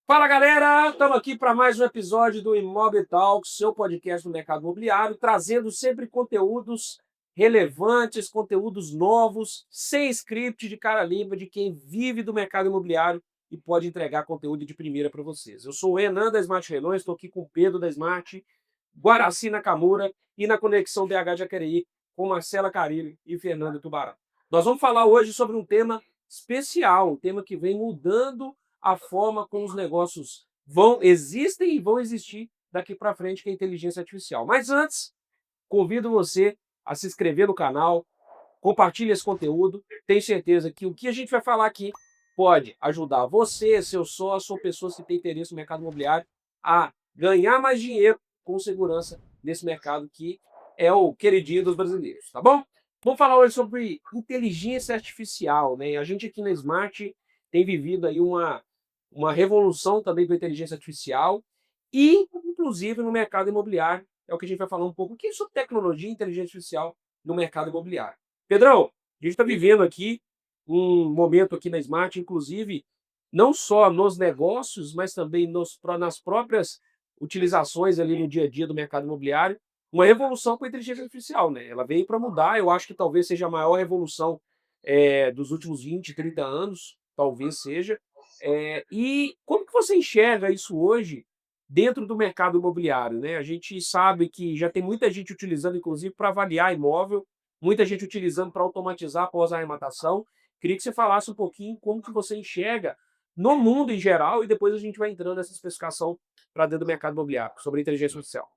Fala galera, estamos aqui para mais um episódio do Imob Talks, seu podcast do mercado imobiliário, trazendo sempre conteúdos relevantes, conteúdos novos, sem script, de cara limpa, de quem vive do mercado imobiliário e pode entregar conteúdo de primeira para vocês. Eu sou o Renan da Smart Leilões, estou aqui com o Pedro da Smart, Guaraci Nakamura e na Conexão BH Jacareí com Marcela Carilli e Fernando Tubarão. Nós vamos falar hoje sobre um tema especial, um tema que vem mudando a forma como os negócios existem e vão existir daqui para frente, que é a inteligência artificial. Mas antes, convido você a se inscrever no canal, compartilhe esse conteúdo. Tenho certeza que o que a gente vai falar aqui pode ajudar você, seu sócio ou pessoas que têm interesse no mercado imobiliário a ganhar mais dinheiro com segurança nesse mercado que é o queridinho dos brasileiros, tá bom? Vamos falar hoje sobre inteligência artificial, né? A gente aqui na Smart tem vivido aí uma revolução também com a inteligência artificial e, inclusive, no mercado imobiliário. É o que a gente vai falar um pouco aqui sobre tecnologia e inteligência artificial no mercado imobiliário. Pedrão, a gente está vivendo aqui um momento aqui na Smart, inclusive, não só nos negócios, mas também nas próprias utilizações ali no dia a dia do mercado imobiliário, uma revolução com a inteligência artificial, né? Ela veio para mudar, eu acho que talvez seja a maior revolução dos últimos 20, 30 anos, talvez seja. E como que você enxerga isso hoje dentro do mercado imobiliário, né? A gente sabe que já tem muita gente utilizando, inclusive, para avaliar imóvel, muita gente utilizando para automatizar após a arrematação. Queria que você falasse um pouquinho como que você enxerga no mundo em geral e depois a gente vai entrando nessa especificação para dentro do mercado imobiliário, sobre inteligência artificial.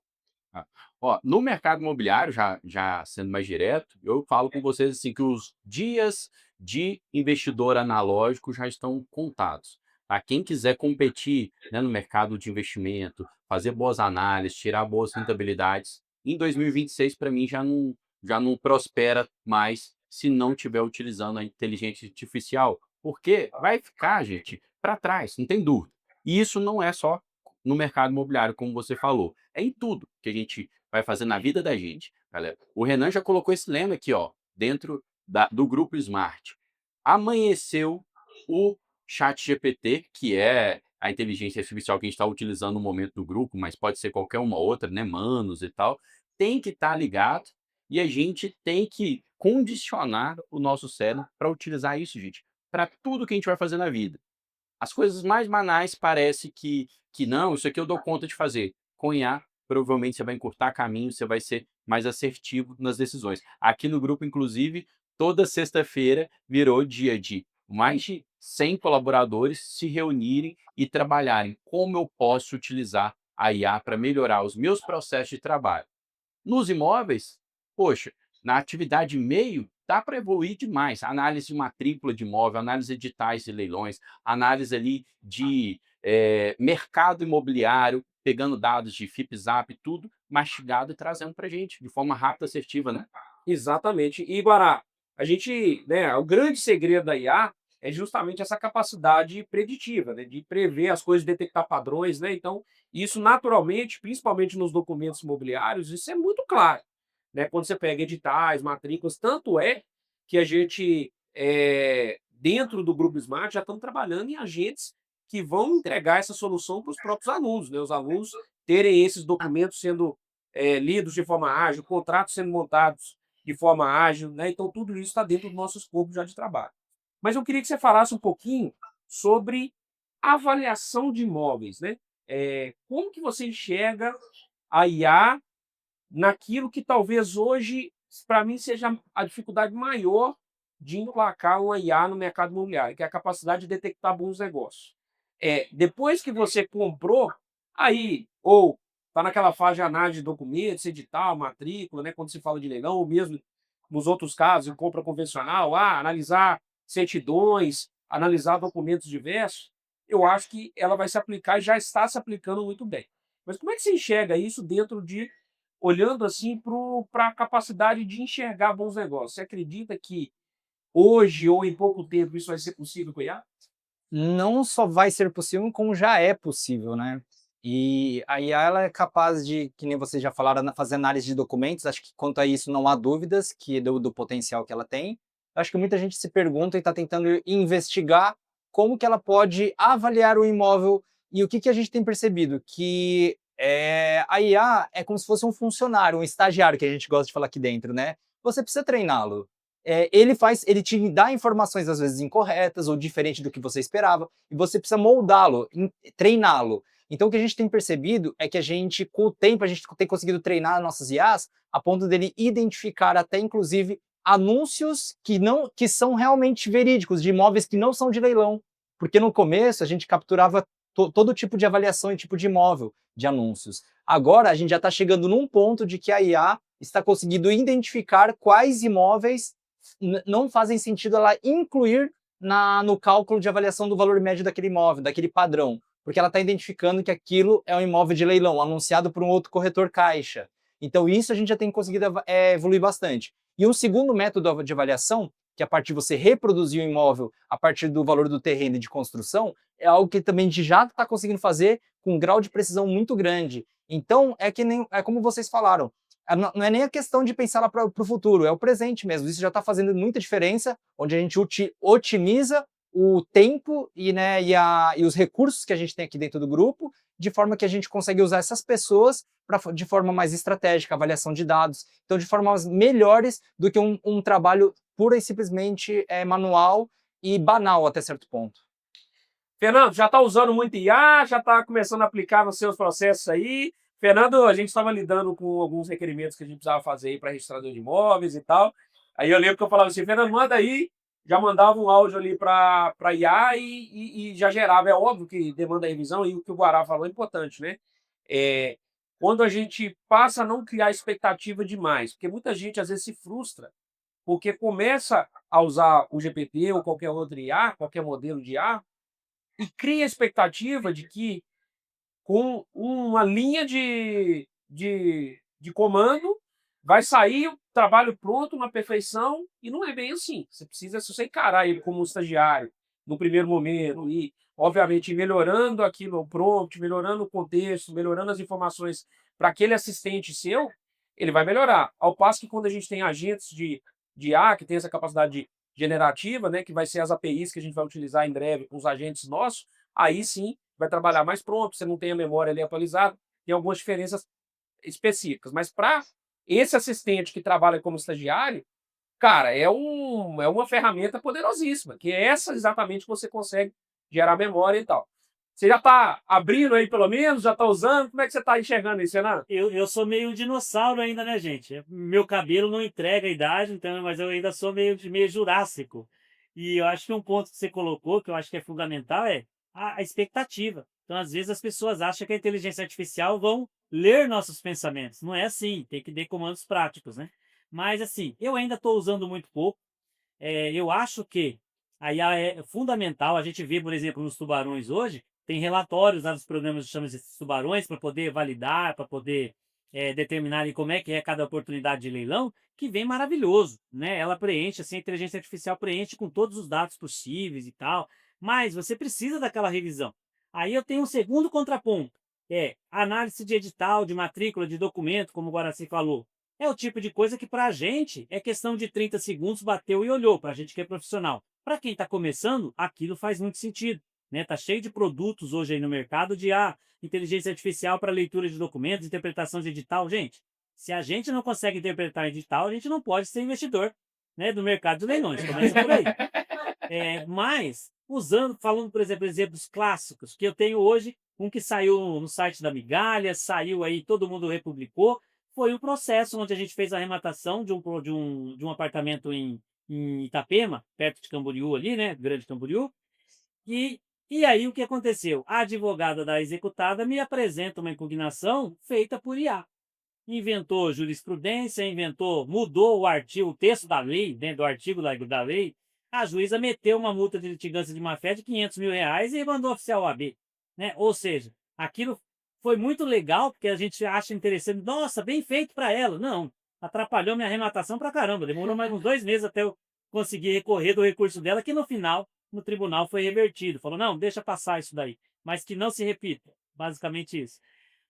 Ah, ó, no mercado imobiliário, já sendo mais direto, eu falo com vocês assim que os dias de investidor analógico já estão contados. Tá? Quem quiser competir, né, no mercado de investimento, fazer boas análises, tirar boas rentabilidades, em 2026 para mim já não prospera mais se não estiver utilizando a inteligência artificial, porque vai ficar, gente, para trás, não tem dúvida. E isso não é só no mercado imobiliário, como você falou. É em tudo que a gente vai fazer na vida da gente, galera. O Renan já colocou esse lema aqui, ó, dentro do grupo Smart. Amanheceu o chat GPT, que é a inteligência artificial que a gente está utilizando no momento do grupo, mas pode ser qualquer uma outra, né, Manos e tal, tem que estar ligado e a gente tem que condicionar o nosso cérebro para utilizar isso, gente, para tudo que a gente vai fazer na vida. As coisas mais banais parece que não, isso aqui eu dou conta de fazer. Com IA, provavelmente você vai encurtar caminho, você vai ser mais assertivo nas decisões. Aqui no grupo, inclusive, toda sexta-feira virou dia de mais de 100 colaboradores se reunirem e trabalharem como eu posso utilizar a IA para melhorar os meus processos de trabalho. Nos imóveis, poxa, na atividade meio, dá para evoluir demais. Análise de matrícula de imóvel, análise de editais de leilões, análise ali de mercado imobiliário, pegando dados de FIP-ZAP, tudo mastigado e trazendo para a gente de forma rápida, assertiva, né? Exatamente. E, Guará, a gente, né, o grande segredo da IA é justamente essa capacidade preditiva, né, de prever as coisas, detectar padrões, né? Então, isso naturalmente, principalmente nos documentos imobiliários, isso é muito claro, né? Quando você pega editais, matrículas, tanto é que a gente, dentro do Grupo Smart, já estamos trabalhando em agentes que vão entregar essa solução para os próprios alunos, né? Os alunos terem esses documentos sendo lidos de forma ágil, contratos sendo montados de forma ágil, né? Então tudo isso está dentro do nosso escopo já de trabalho. Mas eu queria que você falasse um pouquinho sobre avaliação de imóveis, né? Como que você enxerga a IA naquilo que talvez hoje, para mim, seja a dificuldade maior de emplacar uma IA no mercado imobiliário, que é a capacidade de detectar bons negócios. Depois que você comprou, aí, ou está naquela fase de análise de documentos, edital, matrícula, né, quando se fala de leilão, ou mesmo nos outros casos, em compra convencional, analisar certidões, analisar documentos diversos, eu acho que ela vai se aplicar e já está se aplicando muito bem. Mas como é que você enxerga isso dentro de olhando assim para a capacidade de enxergar bons negócios? Você acredita que hoje ou em pouco tempo isso vai ser possível com a IA? Não só vai ser possível, como já é possível, né. E a IA ela é capaz de, que nem vocês já falaram, fazer análise de documentos, acho que quanto a isso não há dúvidas que do potencial que ela tem. Acho que muita gente se pergunta e está tentando investigar como que ela pode avaliar o imóvel E o que a gente tem percebido? Que a IA é como se fosse um funcionário, um estagiário, que a gente gosta de falar aqui dentro, né? Você precisa treiná-lo. Ele te dá informações às vezes incorretas ou diferente do que você esperava, e você precisa moldá-lo, treiná-lo. Então o que a gente tem percebido é que a gente, com o tempo, a gente tem conseguido treinar nossas IAs a ponto dele identificar até inclusive anúncios que são realmente verídicos, de imóveis que não são de leilão. Porque no começo a gente capturava todo tipo de avaliação e tipo de imóvel de anúncios. Agora a gente já está chegando num ponto de que a IA está conseguindo identificar quais imóveis não fazem sentido ela incluir no cálculo de avaliação do valor médio daquele imóvel, daquele padrão, porque ela está identificando que aquilo é um imóvel de leilão, anunciado por um outro corretor caixa. Então isso a gente já tem conseguido evoluir bastante. E um segundo método de avaliação, que é a partir de você reproduzir o imóvel a partir do valor do terreno e de construção, é algo que também a gente já está conseguindo fazer com um grau de precisão muito grande. Então, é como vocês falaram, não é nem a questão de pensar lá para o futuro, é o presente mesmo. Isso já está fazendo muita diferença, onde a gente otimiza o tempo e os recursos que a gente tem aqui dentro do grupo, de forma que a gente consegue usar essas pessoas de forma mais estratégica, avaliação de dados, então de formas melhores do que um trabalho pura e simplesmente manual e banal até certo ponto. Fernando, já está usando muito IA, já está começando a aplicar nos seus processos aí. Fernando, a gente estava lidando com alguns requerimentos que a gente precisava fazer aí para registrador de imóveis e tal. Aí eu lembro que eu falava assim, Fernando, manda aí, já mandava um áudio ali para IA e já gerava. É óbvio que demanda revisão e o que o Guará falou é importante, né? Quando a gente passa a não criar expectativa demais, porque muita gente às vezes se frustra, porque começa a usar o GPT ou qualquer outro IA, qualquer modelo de IA, e cria a expectativa de que com uma linha de comando vai sair o trabalho pronto, uma perfeição, e não é bem assim. Você precisa, se você encarar ele como um estagiário no primeiro momento e, obviamente, melhorando aquilo, o prompt, melhorando o contexto, melhorando as informações para aquele assistente seu, ele vai melhorar. Ao passo que quando a gente tem agentes de IA, que tem essa capacidade generativa, né, que vai ser as APIs que a gente vai utilizar em breve com os agentes nossos, aí sim vai trabalhar mais pronto, você não tem a memória ali atualizada, tem algumas diferenças específicas. Mas para esse assistente que trabalha como estagiário, cara, é uma ferramenta poderosíssima, que é essa exatamente que você consegue gerar memória e tal. Você já está abrindo aí, pelo menos? Já está usando? Como é que você está enxergando isso, Renan? Eu sou meio dinossauro ainda, né, gente? Meu cabelo não entrega a idade, então, mas eu ainda sou meio jurássico. E eu acho que um ponto que você colocou, que eu acho que é fundamental, é a expectativa. Então, às vezes, as pessoas acham que a inteligência artificial vão ler nossos pensamentos. Não é assim, tem que dar comandos práticos, né? Mas, assim, eu ainda estou usando muito pouco. Eu acho que a IA é fundamental. A gente vê, por exemplo, nos tubarões hoje, tem relatórios lá dos programas de chamas de tubarões para poder validar, para poder determinar como é que é cada oportunidade de leilão, que vem maravilhoso, né? Ela preenche, assim, a inteligência artificial preenche com todos os dados possíveis e tal, mas você precisa daquela revisão. Aí eu tenho um segundo contraponto, análise de edital, de matrícula, de documento, como o Guaraci falou. É o tipo de coisa que para a gente é questão de 30 segundos, bateu e olhou, para a gente que é profissional. Para quem está começando, aquilo faz muito sentido. Né? Tá cheio de produtos hoje aí no mercado de inteligência artificial para leitura de documentos, interpretação de edital. Gente, se a gente não consegue interpretar edital, a gente não pode ser investidor, né, do mercado de leilões. Começa por aí. Mas, falando, por exemplo, exemplos clássicos, que eu tenho hoje, um que saiu no site da Migalha, saiu aí, todo mundo republicou, foi um processo onde a gente fez a arrematação de um apartamento em Itapema, perto de Camboriú ali, né, Grande Camboriú, e aí o que aconteceu? A advogada da executada me apresenta uma impugnação feita por IA. Inventou jurisprudência, mudou o texto da lei, dentro do artigo da lei. A juíza meteu uma multa de litigância de má-fé de R$ 500 mil e mandou oficiar o OAB. Né? Ou seja, aquilo foi muito legal, porque a gente acha interessante. Nossa, bem feito para ela. Não, atrapalhou minha arrematação para caramba. Demorou mais uns 2 meses até eu conseguir recorrer do recurso dela, que no final, no tribunal, foi revertido. Falou, não, deixa passar isso daí, mas que não se repita. Basicamente isso.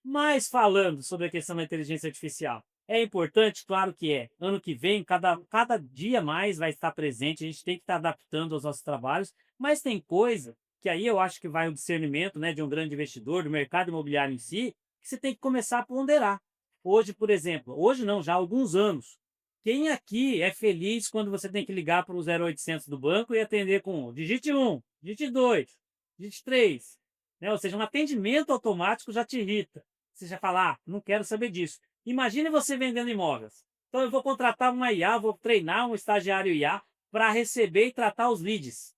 Mas falando sobre a questão da inteligência artificial, é importante? Claro que é. Ano que vem, cada dia mais vai estar presente, a gente tem que estar adaptando aos nossos trabalhos, mas tem coisa que aí eu acho que vai o discernimento, né, de um grande investidor, do mercado imobiliário em si, que você tem que começar a ponderar. Hoje, por exemplo, hoje não, já há alguns anos, quem aqui é feliz quando você tem que ligar para o 0800 do banco e atender com digite 1, digite 2, digite 3, né? Ou seja, um atendimento automático já te irrita. Você já fala, não quero saber disso. Imagine você vendendo imóveis. Então eu vou contratar uma IA, vou treinar um estagiário IA para receber e tratar os leads.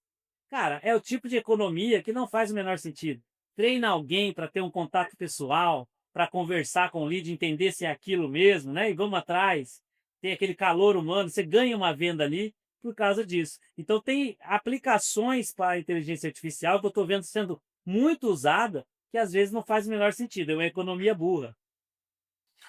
Cara, é o tipo de economia que não faz o menor sentido. Treina alguém para ter um contato pessoal, para conversar com o lead, entender se é aquilo mesmo, né? E vamos atrás. Tem aquele calor humano, você ganha uma venda ali por causa disso. Então tem aplicações para a inteligência artificial que eu estou vendo sendo muito usada, que às vezes não faz o menor sentido, é uma economia burra.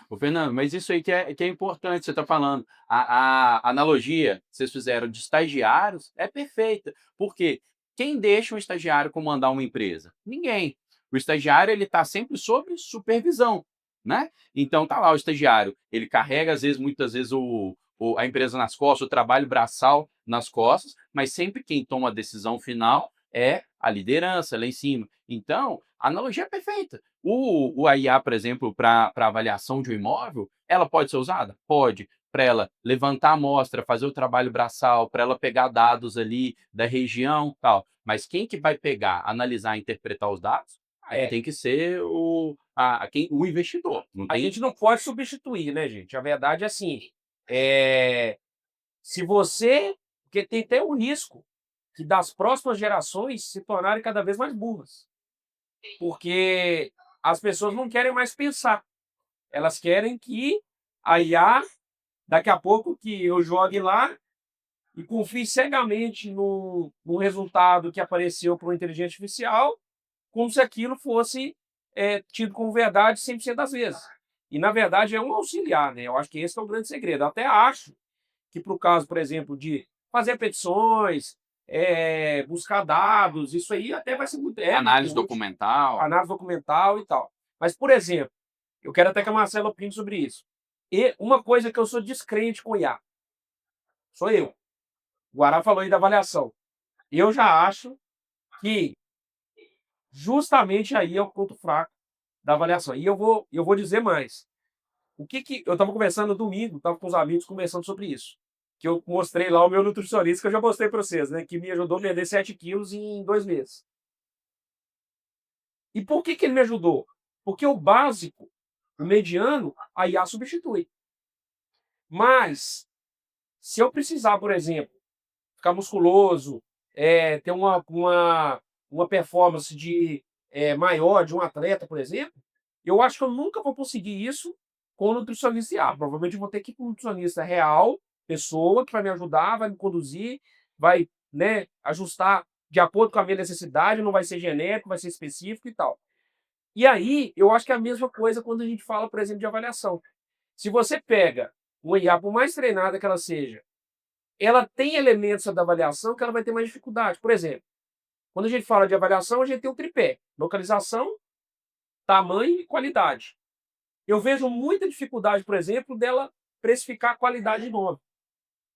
Ô, Fernando, mas isso aí que é importante, você está falando. A analogia que vocês fizeram de estagiários é perfeita. Porque quem deixa um estagiário comandar uma empresa? Ninguém. O estagiário ele está sempre sob supervisão, né? Então tá lá o estagiário, ele carrega às vezes, muitas vezes a empresa nas costas, o trabalho braçal nas costas, mas sempre quem toma a decisão final é a liderança lá em cima. Então, a analogia é perfeita. A IA, por exemplo, para avaliação de um imóvel, ela pode ser usada? Pode. Para ela levantar a amostra, fazer o trabalho braçal, para ela pegar dados ali da região, tal. Mas quem que vai pegar, analisar, interpretar os dados? Aí É, tem que ser o investidor. Não a tem. gente não pode substituir, né, gente? A verdade é assim, é, se você, porque tem até um risco que das próximas gerações se tornarem cada vez mais burras, porque as pessoas não querem mais pensar, elas querem que a IA, daqui a pouco que eu jogue lá e confie cegamente no resultado que apareceu por uma inteligência artificial, como se aquilo fosse tido como verdade 100% das vezes. E, na verdade, é um auxiliar, né? Eu acho que esse é o grande segredo. Eu até acho que, para o caso, por exemplo, de fazer petições, buscar dados, isso aí até vai ser muito, Análise muito útil, documental. análise documental e tal. Mas, por exemplo, eu quero até que a Marcela opine sobre isso. E uma coisa que eu sou descrente com IA, sou eu. O Guará falou aí da avaliação. Eu já acho que justamente aí é o ponto fraco da avaliação. E eu vou dizer mais. Eu estava conversando no domingo, estava com os amigos conversando sobre isso. Que eu mostrei lá o meu nutricionista, que eu já mostrei para vocês, né? Que me ajudou a perder 7 quilos em 2 meses. E por que ele me ajudou? Porque o básico, o mediano, a IA substitui. Mas, se eu precisar, por exemplo, ficar musculoso, ter uma performance maior de um atleta, por exemplo, eu acho que eu nunca vou conseguir isso com o nutricionista IA. Provavelmente eu vou ter que ir com um nutricionista real, pessoa, que vai me ajudar, vai me conduzir, vai, né, ajustar de acordo com a minha necessidade, não vai ser genérico, vai ser específico e tal. E aí, eu acho que é a mesma coisa quando a gente fala, por exemplo, de avaliação. Se você pega uma IA, por mais treinada que ela seja, ela tem elementos da avaliação que ela vai ter mais dificuldade. Por exemplo, quando a gente fala de avaliação, a gente tem o tripé: localização, tamanho e qualidade. Eu vejo muita dificuldade, por exemplo, dela precificar a qualidade de imóvel.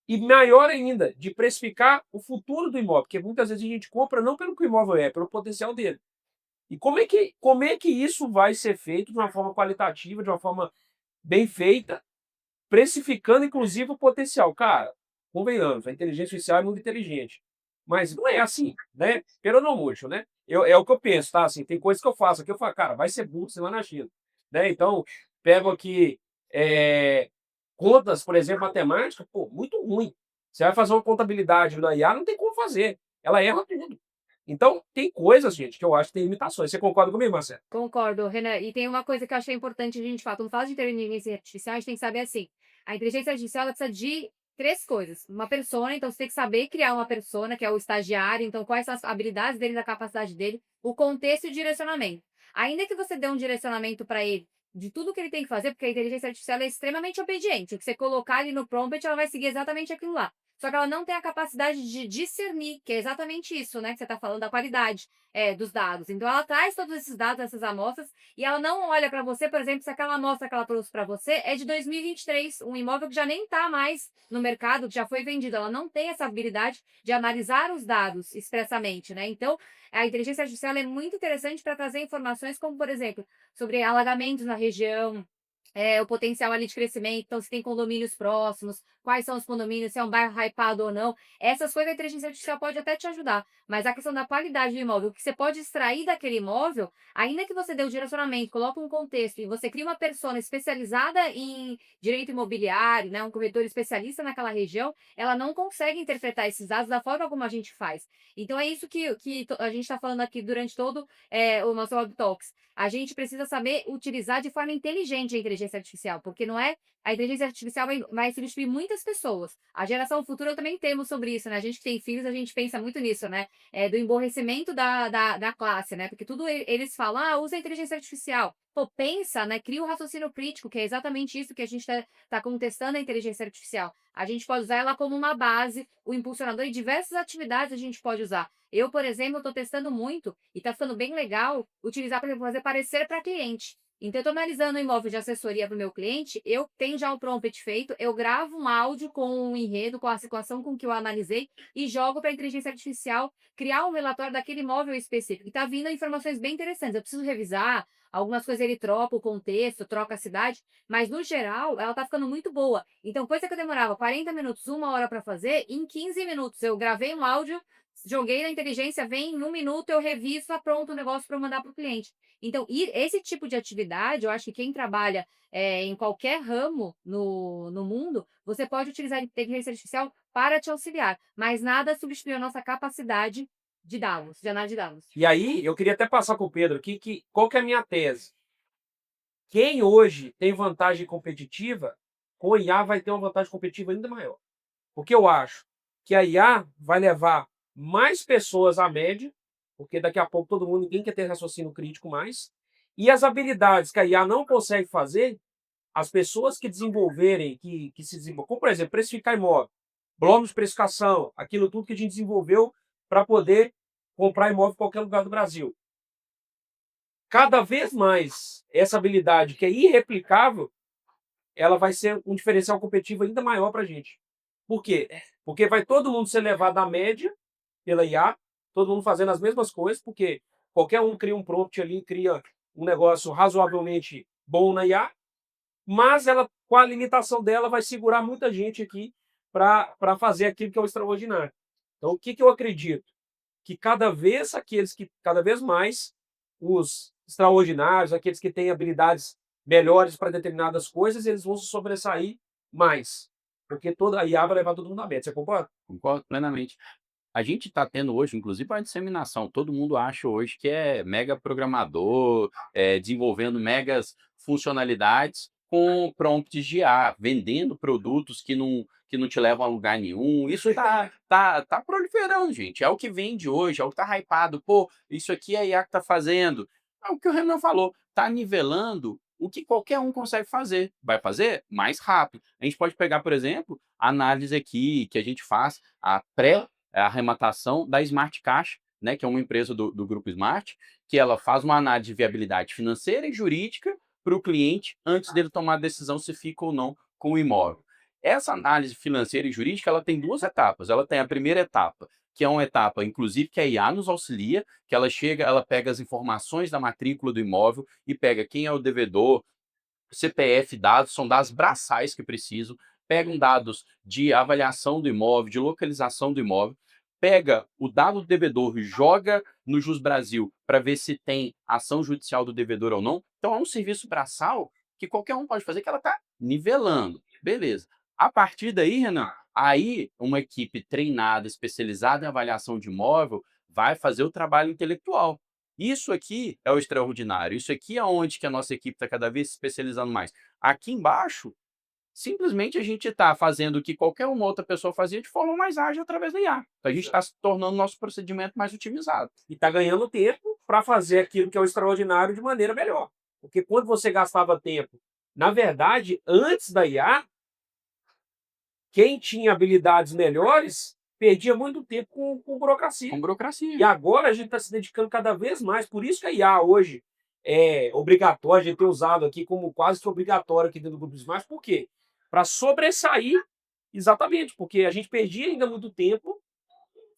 E maior ainda, de precificar o futuro do imóvel, porque muitas vezes a gente compra não pelo que o imóvel é, pelo potencial dele. E como é que isso vai ser feito de uma forma qualitativa, de uma forma bem feita, precificando inclusive o potencial? Cara, convenhamos, a inteligência artificial é muito inteligente. Mas não é assim, né? Pero não muito, né? É o que eu penso, tá? Assim, tem coisas que eu faço aqui, eu falo, cara, vai ser burro, você vai na China. Né? Então, pego aqui contas, por exemplo, matemática, pô, muito ruim. Você vai fazer uma contabilidade na IA, não tem como fazer. Ela erra tudo. Então, tem coisas, gente, que eu acho que tem limitações. Você concorda comigo, Marcelo? Concordo, Renan. E tem uma coisa que eu achei importante a gente falar. Quando fala de inteligência artificial, a gente tem que saber assim. A inteligência artificial ela precisa de três coisas. Uma persona, então você tem que saber criar uma persona, que é o estagiário, então quais são as habilidades dele, da capacidade dele, o contexto e o direcionamento. Ainda que você dê um direcionamento para ele de tudo que ele tem que fazer, porque a inteligência artificial é extremamente obediente. O que você colocar ali no prompt, ela vai seguir exatamente aquilo lá. só que ela não tem a capacidade de discernir, que é exatamente isso, né, que você está falando da qualidade dos dados. Então ela traz todos esses dados, essas amostras, e ela não olha para você, por exemplo, se aquela amostra que ela trouxe para você é de 2023, um imóvel que já nem está mais no mercado, que já foi vendido. Ela não tem essa habilidade de analisar os dados expressamente, né? Então, a inteligência artificial ela é muito interessante para trazer informações como, por exemplo, sobre alagamentos na região, o potencial ali de crescimento, então se tem condomínios próximos, quais são os condomínios, se é um bairro hypado ou não. Essas coisas a inteligência artificial pode até te ajudar, mas a questão da qualidade do imóvel, o que você pode extrair daquele imóvel, ainda que você dê o direcionamento, coloque um contexto e você cria uma persona especializada em direito imobiliário, né, um corretor especialista naquela região, ela não consegue interpretar esses dados da forma como a gente faz. Então é isso que a gente está falando aqui durante todo o nosso Web Talks. A gente precisa saber utilizar de forma inteligente a inteligência artificial, porque não é a inteligência artificial vai substituir muitas pessoas. A geração futura também temos sobre isso, né? A gente que tem filhos, a gente pensa muito nisso, né? Do emborrecimento da classe, né? Porque tudo eles falam, usa a inteligência artificial. Pô, pensa, né? Cria o raciocínio crítico, que é exatamente isso que a gente tá contestando a inteligência artificial. A gente pode usar ela como uma base, o impulsionador, e diversas atividades a gente pode usar. Eu, por exemplo, estou testando muito e está ficando bem legal utilizar, por exemplo, fazer parecer para cliente. Então, eu estou analisando um imóvel de assessoria para o meu cliente, eu tenho já um prompt feito, eu gravo um áudio com um enredo, com a situação com que eu analisei e jogo para a inteligência artificial criar um relatório daquele imóvel específico. E está vindo informações bem interessantes. Eu preciso revisar, algumas coisas ele troca o contexto, troca a cidade, mas no geral ela está ficando muito boa. Então, coisa que eu demorava 40 minutos, 1 hora para fazer, em 15 minutos eu gravei um áudio, joguei na inteligência, vem em 1 minuto, eu reviso, está pronto o negócio para eu mandar para o cliente. Então, esse tipo de atividade, eu acho que quem trabalha em qualquer ramo no mundo, você pode utilizar a inteligência artificial para te auxiliar, mas nada substitui a nossa capacidade de dados, de análise de dados. E aí, eu queria até passar para o Pedro aqui qual que é a minha tese. Quem hoje tem vantagem competitiva, com a IA vai ter uma vantagem competitiva ainda maior. Porque eu acho que a IA vai levar mais pessoas à média, porque daqui a pouco todo mundo, ninguém quer ter raciocínio crítico mais, e as habilidades que a IA não consegue fazer, as pessoas que desenvolverem, que se desenvolvem, como por exemplo, precificar imóvel, blocos de precificação, aquilo tudo que a gente desenvolveu para poder comprar imóvel em qualquer lugar do Brasil. Cada vez mais essa habilidade que é irreplicável, ela vai ser um diferencial competitivo ainda maior para a gente. Por quê? Porque vai todo mundo ser levado à média pela IA, todo mundo fazendo as mesmas coisas, porque qualquer um cria um prompt ali, cria um negócio razoavelmente bom na IA, mas ela, com a limitação dela, vai segurar muita gente aqui para fazer aquilo que é o extraordinário. Então, o que eu acredito? Que cada vez mais os extraordinários, aqueles que têm habilidades melhores para determinadas coisas, eles vão se sobressair mais. Porque toda a IA vai levar todo mundo à meta. Você concorda? Concordo plenamente. A gente está tendo hoje, inclusive, a disseminação. Todo mundo acha hoje que é mega programador, desenvolvendo megas funcionalidades com prompts de IA, vendendo produtos que não te levam a lugar nenhum. Isso tá proliferando, gente. É o que vende hoje, é o que tá hypado. Pô, isso aqui é a IA que tá fazendo. É o que o Renan falou, tá nivelando o que qualquer um consegue fazer. Vai fazer mais rápido. A gente pode pegar, por exemplo, a análise aqui que a gente faz, a arrematação da Smart Caixa, né, que é uma empresa do Grupo Smart, que ela faz uma análise de viabilidade financeira e jurídica para o cliente antes dele tomar a decisão se fica ou não com o imóvel. Essa análise financeira e jurídica ela tem duas etapas. Ela tem a primeira etapa, que é uma etapa, inclusive, que a IA nos auxilia, que ela pega as informações da matrícula do imóvel e pega quem é o devedor, CPF, dados, são dados braçais que precisam, pegam dados de avaliação do imóvel, de localização do imóvel, pega o dado do devedor e joga no Jus Brasil para ver se tem ação judicial do devedor ou não. Então é um serviço braçal que qualquer um pode fazer, que ela está nivelando. Beleza. A partir daí, Renan, aí uma equipe treinada, especializada em avaliação de imóvel, vai fazer o trabalho intelectual. Isso aqui é o extraordinário. Isso aqui é onde que a nossa equipe está cada vez se especializando mais. Aqui embaixo, simplesmente a gente está fazendo o que qualquer uma outra pessoa fazia de forma mais ágil através da IA. Então, a gente está se tornando o nosso procedimento mais otimizado. E está ganhando tempo para fazer aquilo que é o extraordinário de maneira melhor. Porque quando você gastava tempo, na verdade, antes da IA, quem tinha habilidades melhores perdia muito tempo com burocracia. Com burocracia. E agora a gente está se dedicando cada vez mais. Por isso que a IA hoje é obrigatória, a gente tem usado aqui como quase que obrigatório aqui dentro do Grupo Smart. Por quê? Para sobressair, exatamente, porque a gente perdia ainda muito tempo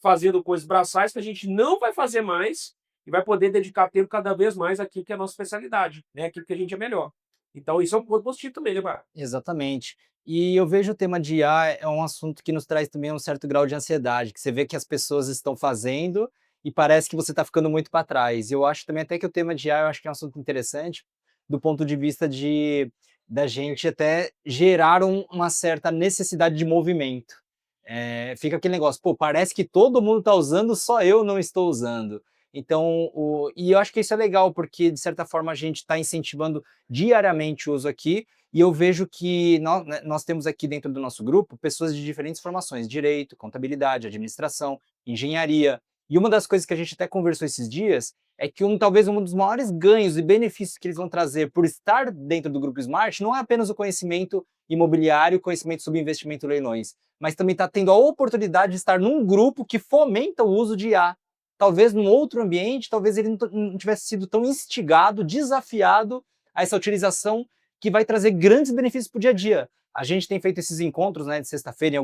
fazendo coisas braçais que a gente não vai fazer mais e vai poder dedicar tempo cada vez mais àquilo que é a nossa especialidade, né? Aquilo que a gente é melhor. Então isso é um ponto positivo também, né, Bar? Exatamente. E eu vejo o tema de IA é um assunto que nos traz também um certo grau de ansiedade, que você vê que as pessoas estão fazendo e parece que você está ficando muito para trás. Eu acho também até que o tema de IA eu acho que é um assunto interessante do ponto de vista de da gente até gerar uma certa necessidade de movimento. Fica aquele negócio, pô, parece que todo mundo está usando, só eu não estou usando. Então, e eu acho que isso é legal, porque de certa forma a gente está incentivando diariamente o uso aqui, e eu vejo que nós, né, nós temos aqui dentro do nosso grupo pessoas de diferentes formações, direito, contabilidade, administração, engenharia. E uma das coisas que a gente até conversou esses dias é que talvez um dos maiores ganhos e benefícios que eles vão trazer por estar dentro do Grupo Smart não é apenas o conhecimento imobiliário, conhecimento sobre investimento e leilões, mas também está tendo a oportunidade de estar num grupo que fomenta o uso de IA. Talvez num outro ambiente, talvez ele não tivesse sido tão instigado, desafiado a essa utilização que vai trazer grandes benefícios para o dia a dia. A gente tem feito esses encontros, né, de sexta-feira,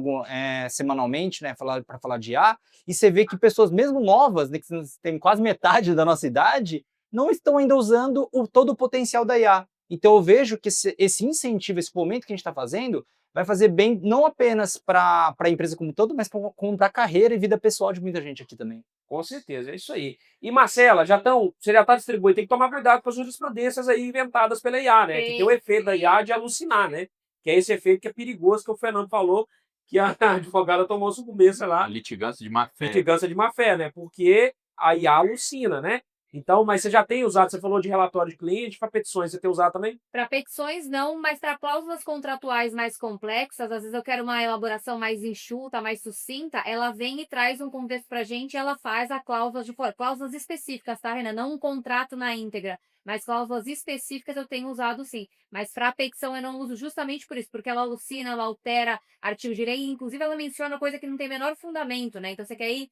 semanalmente, né, para falar de IA, e você vê que pessoas mesmo novas, né, que tem quase metade da nossa idade, não estão ainda usando todo o potencial da IA. Então eu vejo que esse incentivo, esse momento que a gente está fazendo, vai fazer bem não apenas para a empresa como um todo, mas para a carreira e vida pessoal de muita gente aqui também. Com certeza, é isso aí. E Marcela, você já está distribuindo, tem que tomar cuidado com as jurisprudências aí inventadas pela IA, né? Que tem o efeito da IA de alucinar, né? Que é esse efeito que é perigoso, que o Fernando falou, que a advogada tomou sucumbência lá, A litigância de má fé. litigância de má fé, né? Porque a IA alucina, né? Então, mas você já tem usado, você falou de relatório de cliente, para petições, você tem usado também? Para petições não, mas para cláusulas contratuais mais complexas, às vezes eu quero uma elaboração mais enxuta, mais sucinta, ela vem e traz um contexto para a gente e ela faz a cláusula de fora. Cláusulas específicas, tá, Renan? Não um contrato na íntegra, mas cláusulas específicas eu tenho usado sim. Mas para petição eu não uso justamente por isso, porque ela alucina, ela altera artigo de lei, e inclusive ela menciona coisa que não tem menor fundamento, né? Então você quer ir,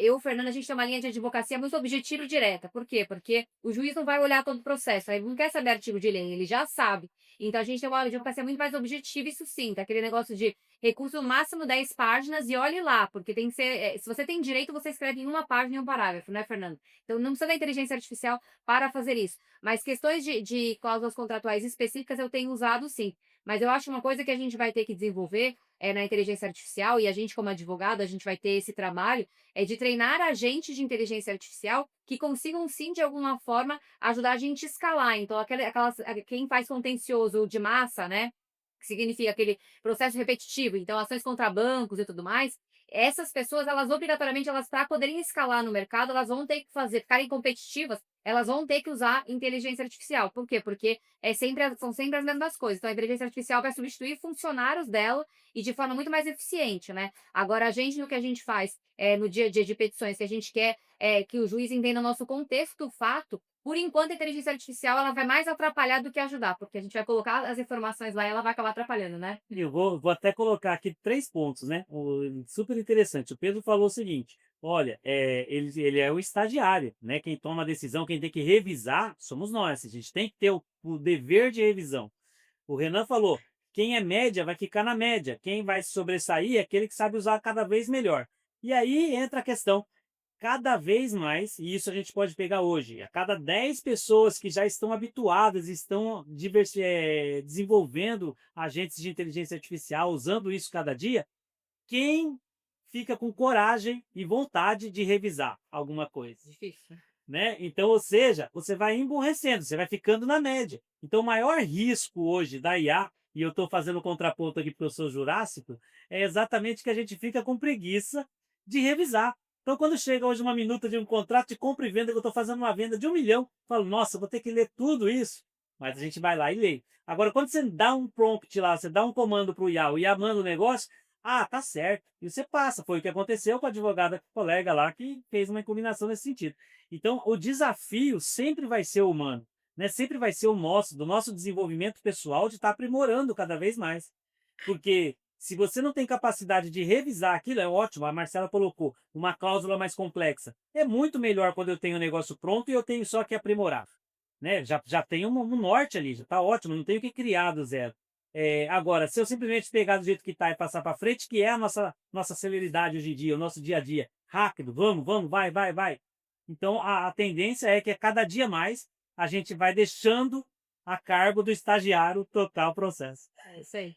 eu, Fernanda, a gente tem uma linha de advocacia muito objetiva e direta. Por quê? Porque o juiz não vai olhar todo o processo, aí ele não quer saber artigo de lei, ele já sabe. Então a gente tem uma advocacia muito mais objetiva e sucinta, aquele negócio de recurso no máximo 10 páginas e olhe lá, porque tem que ser, se você tem direito, você escreve em uma página e um parágrafo, né, Fernando? Então não precisa da inteligência artificial para fazer isso. Mas questões de cláusulas contratuais específicas eu tenho usado sim. Mas eu acho uma coisa que a gente vai ter que desenvolver na inteligência artificial, e a gente, como advogado, a gente vai ter esse trabalho, é de treinar agentes de inteligência artificial que consigam, sim, de alguma forma, ajudar a gente a escalar. Então, quem faz contencioso de massa, né? Que significa aquele processo repetitivo, então ações contra bancos e tudo mais, essas pessoas, elas obrigatoriamente, elas para poderem escalar no mercado, elas vão ter que ficarem competitivas, elas vão ter que usar inteligência artificial. Por quê? Porque são sempre as mesmas coisas. Então a inteligência artificial vai substituir funcionários dela e de forma muito mais eficiente, né? Agora, a gente, no que a gente faz no dia a dia de petições, que a gente quer que o juiz entenda o nosso contexto, o fato, por enquanto a inteligência artificial ela vai mais atrapalhar do que ajudar, porque a gente vai colocar as informações lá e ela vai acabar atrapalhando, né? Eu vou até colocar aqui 3 pontos, né? Super interessante. O Pedro falou o seguinte: olha, ele é o estagiário, né? Quem toma a decisão, quem tem que revisar, somos nós. A gente tem que ter o dever de revisão. O Renan falou: quem é média vai ficar na média, quem vai se sobressair é aquele que sabe usar cada vez melhor. E aí entra a questão. Cada vez mais, e isso a gente pode pegar hoje, a cada 10 pessoas que já estão habituadas, estão desenvolvendo agentes de inteligência artificial, usando isso cada dia, quem fica com coragem e vontade de revisar alguma coisa? Difícil. Né? Então, ou seja, você vai emburrecendo, você vai ficando na média. Então, o maior risco hoje da IA, e eu estou fazendo contraponto aqui para o professor Jurássico, é exatamente que a gente fica com preguiça de revisar. Então, quando chega hoje uma minuta de um contrato de compra e venda, que eu estou fazendo uma venda de 1 milhão, eu falo, nossa, vou ter que ler tudo isso. Mas a gente vai lá e lê. Agora, quando você dá um prompt lá, você dá um comando para o IA manda o negócio, tá certo. E você passa. Foi o que aconteceu com a advogada colega lá, que fez uma combinação nesse sentido. Então, o desafio sempre vai ser humano, né? Sempre vai ser do nosso desenvolvimento pessoal, de estar aprimorando cada vez mais. Porque Se você não tem capacidade de revisar aquilo, é ótimo. A Marcela colocou uma cláusula mais complexa. É muito melhor quando eu tenho o negócio pronto e eu tenho só que aprimorar. Né? Já tem um norte ali, já está ótimo, não tenho que criar do zero. Agora, se eu simplesmente pegar do jeito que está e passar para frente, que é a nossa celeridade hoje em dia, o nosso dia a dia, rápido, vamos, vai. Então, a tendência é que a cada dia mais a gente vai deixando a cargo do estagiário total o processo. É isso aí.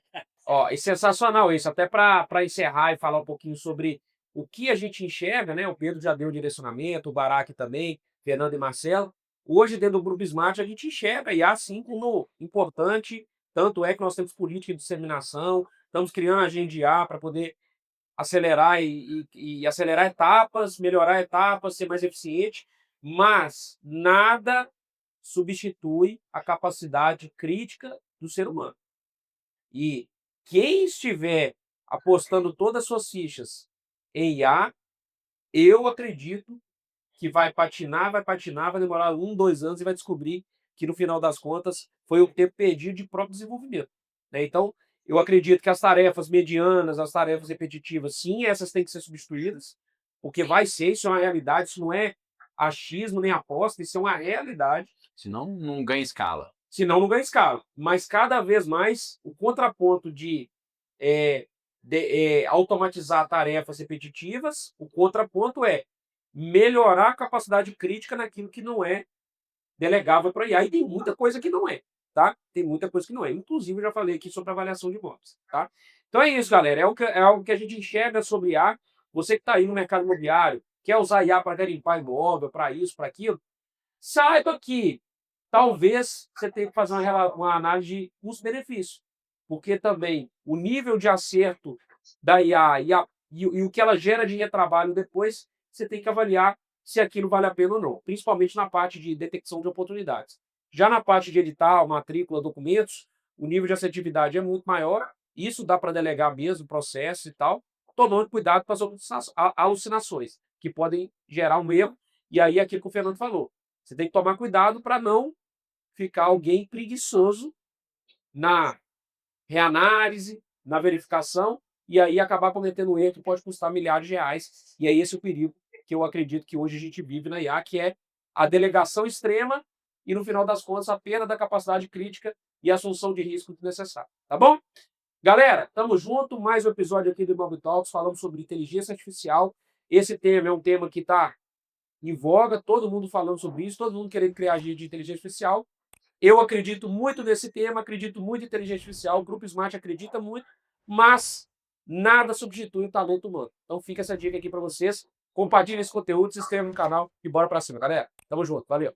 Ó, e sensacional isso, até para encerrar e falar um pouquinho sobre o que a gente enxerga, né? O Pedro já deu direcionamento, o Barack também, Fernando e Marcelo. Hoje, dentro do Grupo Smart, a gente enxerga IA sim como importante, tanto é que nós temos política de disseminação, estamos criando agenda de IA para poder acelerar e acelerar etapas, melhorar etapas, ser mais eficiente, mas nada substitui a capacidade crítica do ser humano. E quem estiver apostando todas as suas fichas em IA, eu acredito que vai patinar, vai demorar 1, 2 anos e vai descobrir que no final das contas foi o tempo perdido de próprio desenvolvimento, né? Então, eu acredito que as tarefas medianas, as tarefas repetitivas, sim, essas têm que ser substituídas, porque vai ser, isso é uma realidade, isso não é achismo nem aposta, isso é uma realidade. Senão não ganha escala. Senão não ganha escala. Mas cada vez mais o contraponto de automatizar tarefas repetitivas, o contraponto é melhorar a capacidade crítica naquilo que não é delegável para IA. E tem muita coisa que não é, tá? Tem muita coisa que não é. Inclusive, eu já falei aqui sobre avaliação de imóveis, tá? Então é isso, galera. É algo que a gente enxerga sobre IA. Você que está aí no mercado imobiliário, quer usar IA para garimpar imóvel, para isso, para aquilo, saiba que talvez você tenha que fazer uma análise de custo-benefício, porque também o nível de acerto da IA e o que ela gera de retrabalho depois, você tem que avaliar se aquilo vale a pena ou não, principalmente na parte de detecção de oportunidades. Já na parte de edital, matrícula, documentos, o nível de assertividade é muito maior, isso dá para delegar mesmo o processo e tal, tomando cuidado com as alucinações, que podem gerar um erro, e aí é aquilo que o Fernando falou. Você tem que tomar cuidado para não ficar alguém preguiçoso na reanálise, na verificação, e aí acabar cometendo um erro que pode custar milhares de reais. E aí esse é o perigo que eu acredito que hoje a gente vive na IA, que é a delegação extrema e, no final das contas, a perda da capacidade crítica e a assunção de risco desnecessário. Tá bom? Galera, tamo junto. Mais um episódio aqui do Imob Talks. Falamos sobre inteligência artificial. Esse tema é um tema que está em voga, todo mundo falando sobre isso, todo mundo querendo criar agente de inteligência artificial. Eu acredito muito nesse tema, acredito muito em inteligência artificial, o Grupo Smart acredita muito, mas nada substitui o talento humano. Então fica essa dica aqui para vocês. Compartilhe esse conteúdo, se inscreva no canal e bora para cima, galera. Tamo junto, valeu.